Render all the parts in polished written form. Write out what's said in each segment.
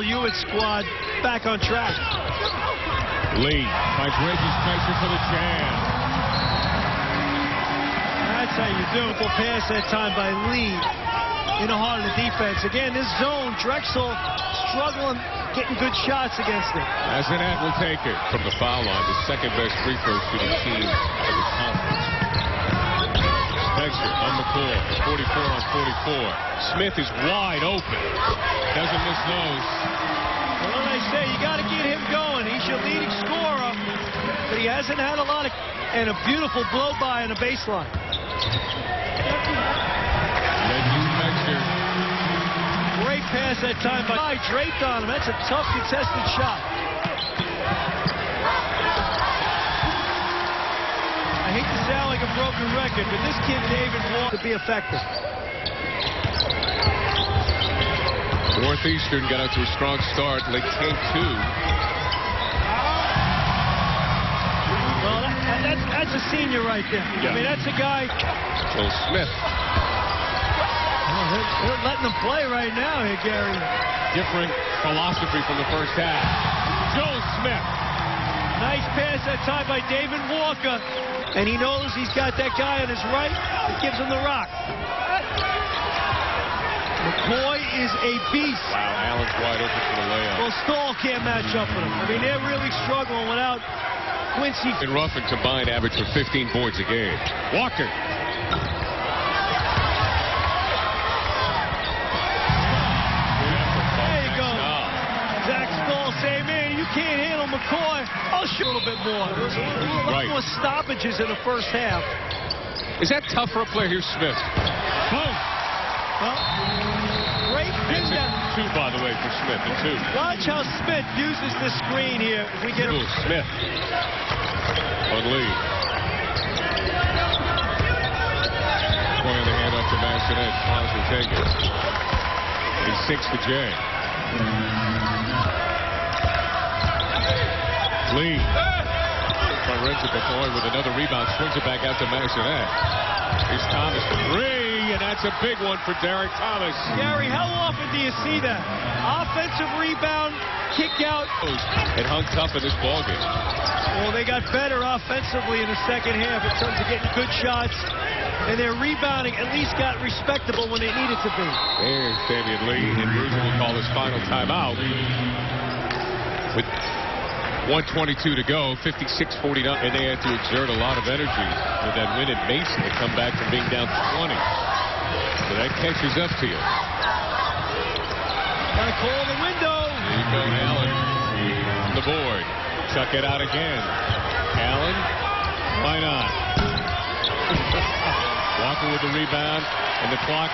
Hewitt squad back on track. Lee finds Reggie's pressure for the jam. That's how you do it. Full pass that time by Lee in the heart of the defense. Again, this zone, Drexel struggling getting good shots against it. Masonet will take it from the foul line, the second best free throw shooting team in the conference. Spencer on McCoy, 44 on 44. Smith is wide open. Doesn't miss those. Well, I say, you got to get him going. He's your leading scorer, but he hasn't had a lot of... And a beautiful blow-by on the baseline. Reggie Spencer. Great pass that time by draped on him. That's a tough contested shot. I hate to sound like a broken record, but this kid David wants to be effective. Northeastern got out to a strong start. Lake came two. Well, that's a senior right there. Yeah. I mean, that's a guy. Joel Smith. They're letting him play right now here, Gary. Different philosophy from the first half. Joel Smith. Nice pass that time by David Walker. And he knows he's got that guy on his right. He gives him the rock. McCoy is a beast. Wow, Allen's wide open for the layup. Well, Stahl can't match up with him. I mean, they're really struggling without Quincy. And Ruffin combined average for 15 points a game. Walker. Can't handle McCoy. I'll shoot a little bit more. There's a lot more stoppages in the first half. Is that tough for a player here, Smith? Boom. Well, great pin down. Two, by the way, for Smith. The two. Watch how Smith uses the screen here. If we get a Smith on Lee. Pointing the hand up to Masonet. Pons will take it. He sinks the J. Lee. Runs it McCoy with another rebound. Swings it back out to Masonet. Here's Thomas for three, and that's a big one for Derek Thomas. Gary, how often do you see that? Offensive rebound, kick out. It hung tough in this ballgame. Well, they got better offensively in the second half in terms of getting good shots, and their rebounding at least got respectable when they needed to be. There's Damian Lee, and Bruiser will call his final timeout. With 1:22 to go, 56-49, and they had to exert a lot of energy with that win at Mason to come back from being down 20. So that catches up to you. Got a call in the window. There you go, Allen on the board. Chuck it out again. Allen, why not? Walker with the rebound, and the clock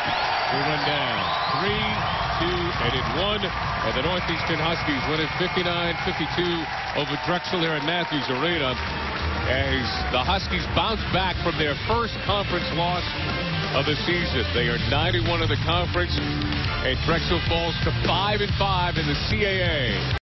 will run down. 3, 2, and it won. And the Northeastern Huskies win it 59-52 over Drexel here at Matthews Arena as the Huskies bounce back from their first conference loss of the season. They are 91 of the conference, and Drexel falls to 5-5 in the CAA.